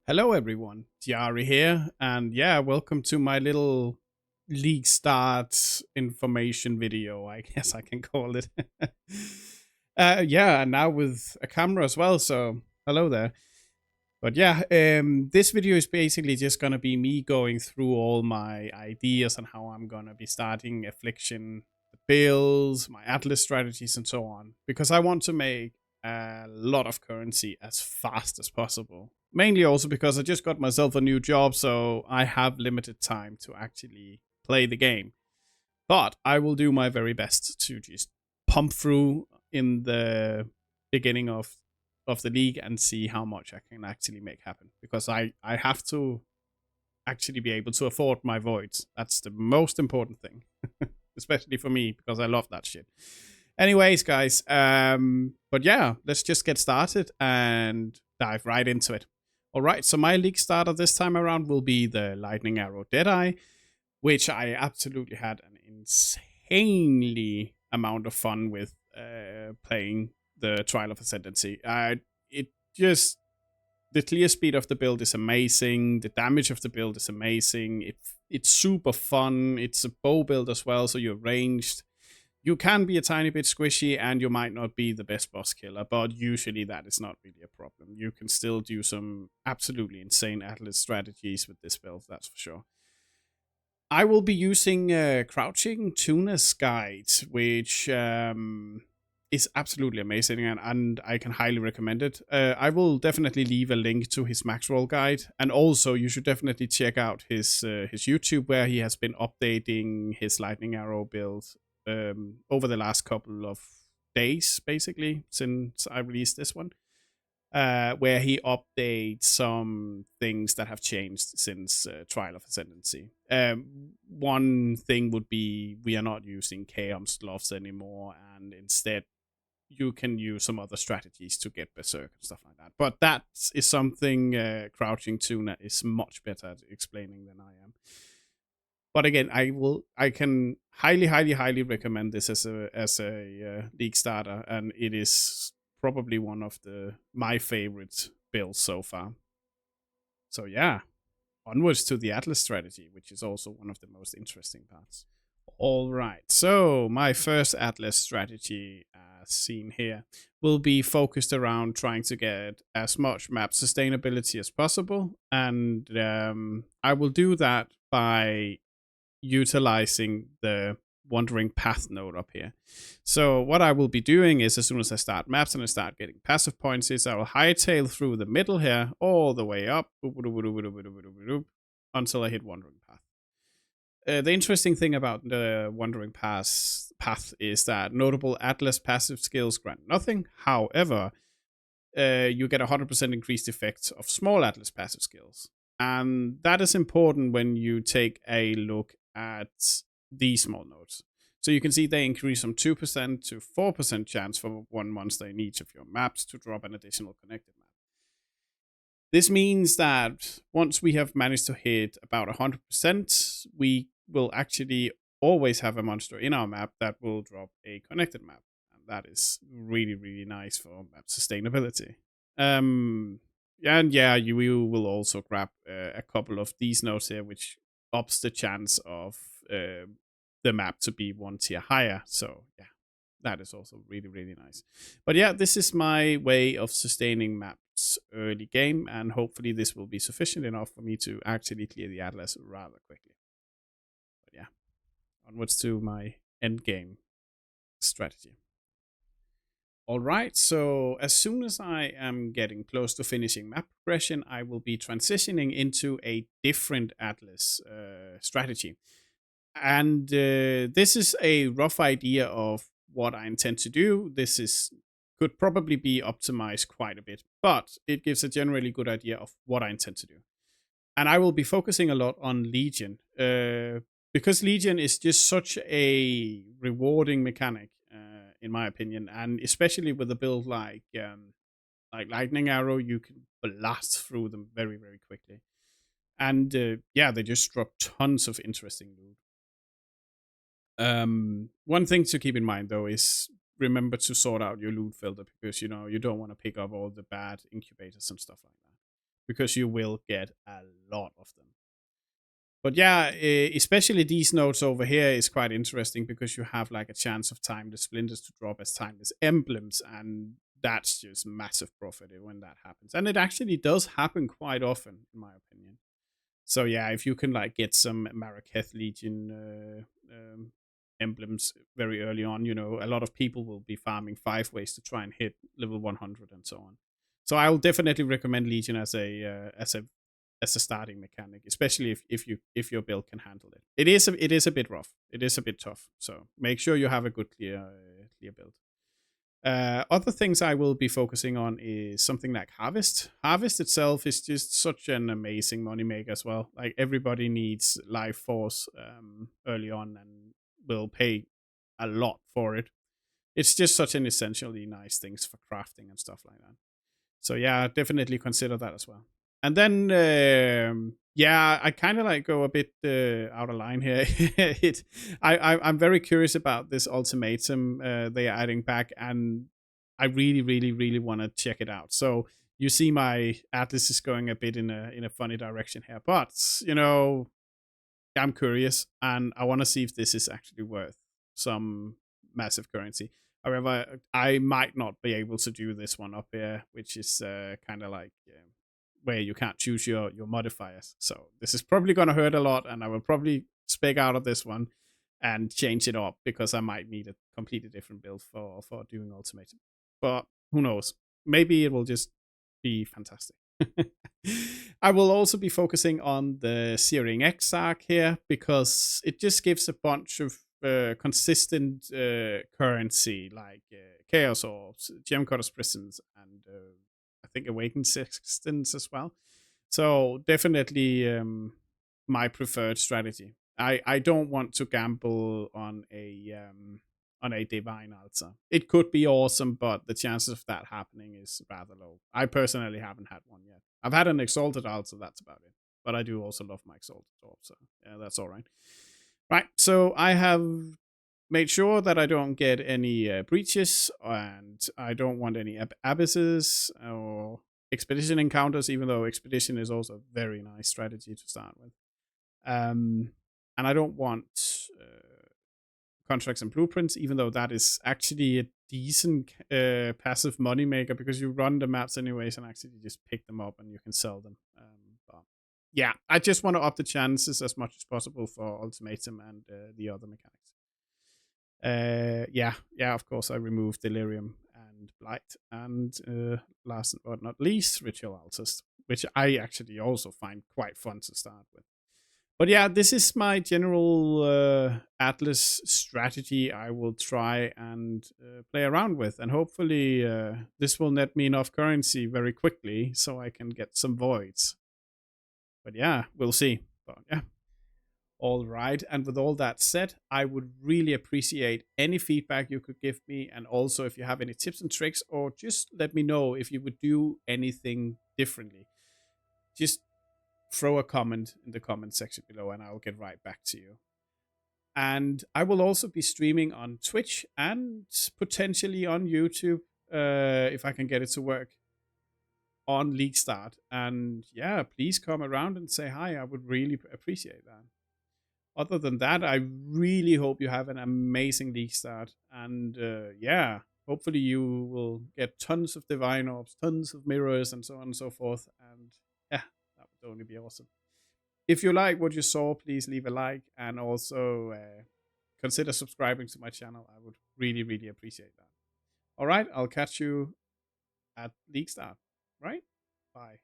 Hello, everyone. Diari here, and yeah, welcome to my little league start information video. I guess I can call it. Yeah, and now with a camera as well. So hello there. But yeah, this video is basically just gonna be me going through all my ideas on how I'm gonna be starting affliction, the builds, my atlas strategies, and so on, because I want to make a lot of currency as fast as possible. Mainly also because I just got myself a new job, so I have limited time to actually play the game. But I will do my very best to just pump through in the beginning of the league and see how much I can actually make happen. Because I have to actually be able to afford my voids. That's the most important thing. Especially for me, because I love that shit. Anyways, guys, but yeah, let's just get started and dive right into it. All right, so my league starter this time around will be the Lightning Arrow Deadeye, which I absolutely had an insanely amount of fun with playing the Trial of Ascendancy. It just the clear speed of the build is amazing. The damage of the build is amazing. It's super fun. It's a bow build as well, so you're ranged. You can be a tiny bit squishy, and you might not be the best boss killer, but usually that is not really a problem. You can still do some absolutely insane atlas strategies with this build, that's for sure. I will be using Crouching Tuna's guide, which is absolutely amazing, and I can highly recommend it. I will definitely leave a link to his max roll guide, and also you should definitely check out his YouTube, where he has been updating his lightning arrow build over the last couple of days, basically since I released this one. Where he updates some things that have changed since Trial of Ascendancy. One thing would be we are not using Chaos Sloths anymore, and instead you can use some other strategies to get Berserk and stuff like that. But that is something Crouching Tuna is much better at explaining than I am. But again, I can highly recommend this as a league starter, and it is probably one of my favorite builds so far. So yeah, onwards to the Atlas strategy, which is also one of the most interesting parts. All right, so my first Atlas strategy, as seen here, will be focused around trying to get as much map sustainability as possible, and I will do that by utilizing the wandering path node up here. So what I will be doing is, as soon as I start maps and I start getting passive points, is I will hightail through the middle here all the way up until I hit wandering path. The interesting thing about the wandering path is that notable atlas passive skills grant nothing. However, you get 100% increased effect of small atlas passive skills. And that is important when you take a look at these small nodes. So you can see they increase from 2% to 4% chance for one monster in each of your maps to drop an additional connected map. This means that once we have managed to hit about 100%, we will actually always have a monster in our map that will drop a connected map. And that is really nice for map sustainability. And yeah, you will also grab a couple of these nodes here, which ups the chance of the map to be one tier higher. So yeah, that is also really nice. But yeah, this is my way of sustaining maps early game, and hopefully this will be sufficient enough for me to actually clear the atlas rather quickly. But yeah, onwards to my end game strategy. All right, so as soon as I am getting close to finishing map progression, I will be transitioning into a different Atlas strategy. And this is a rough idea of what I intend to do. Could probably be optimized quite a bit, but it gives a generally good idea of what I intend to do. And I will be focusing a lot on Legion, because Legion is just such a rewarding mechanic, in my opinion, and especially with a build like Lightning Arrow, you can blast through them very quickly, and yeah, they just drop tons of interesting loot. One thing to keep in mind though is remember to sort out your loot filter, because you don't want to pick up all the bad incubators and stuff like that. because you will get a lot of them. But yeah, especially these nodes over here is quite interesting because you have like a chance of timeless splinters to drop as timeless emblems, and that's just massive profit when that happens. And it actually does happen quite often, in my opinion. So yeah, if you can like get some Maraketh Legion emblems very early on, a lot of people will be farming 5 ways to try and hit level 100 and so on. So I will definitely recommend Legion as a starting mechanic, especially if your build can handle it. It is a bit rough. It is a bit tough. So make sure you have a good clear build. Other things I will be focusing on is something like Harvest. Harvest itself is just such an amazing moneymaker as well. Like everybody needs Life Force early on and will pay a lot for it. It's just such an essentially nice things for crafting and stuff like that. So yeah, definitely consider that as well. And then yeah, I kind of like go a bit out of line here. I'm very curious about this ultimatum they are adding back, and I really, really, really want to check it out. So you see, my atlas is going a bit in a funny direction here, but I'm curious, and I want to see if this is actually worth some massive currency. However, I might not be able to do this one up here, which is kind of like where you can't choose your modifiers. So this is probably going to hurt a lot, and I will probably spec out of this one and change it up because I might need a completely different build for doing ultimatum. But who knows? Maybe it will just be fantastic. I will also be focusing on the Searing Exarch here because it just gives a bunch of consistent currency like Chaos Orbs, Gem Cutter's Prisons, and I think Awakened Sextants as well. So definitely my preferred strategy. I don't want to gamble on a divine altar. It could be awesome, but the chances of that happening is rather low. I personally haven't had one yet. I've had an exalted altar, that's about it. But I do also love my exalted orb, so yeah, that's all right. Right, so I have made sure that I don't get any breaches, and I don't want any abysses or expedition encounters, even though expedition is also a very nice strategy to start with. And I don't want contracts and blueprints, even though that is actually a decent passive moneymaker because you run the maps anyways and actually just pick them up and you can sell them. But yeah, I just want to up the chances as much as possible for ultimatum and the other mechanics. Yeah, of course, I removed delirium and blight, and last but not least, ritual altars, which I actually also find quite fun to start with. But yeah, this is my general Atlas strategy I will try and play around with. And hopefully this will net me enough currency very quickly so I can get some voids. But yeah, we'll see. But yeah. All right. And with all that said, I would really appreciate any feedback you could give me. And also if you have any tips and tricks, or just let me know if you would do anything differently. Just throw a comment in the comment section below and I'll get right back to you. And I will also be streaming on Twitch and potentially on YouTube if I can get it to work on League Start. And yeah, please come around and say hi. I would really appreciate that. Other than that, I really hope you have an amazing League Start. And yeah, hopefully you will get tons of Divine Orbs, tons of mirrors, and so on and so forth. And yeah, that would only be awesome. If you like what you saw, please leave a like and also consider subscribing to my channel. I would really, really appreciate that. All right, I'll catch you at League Start. Right? Bye.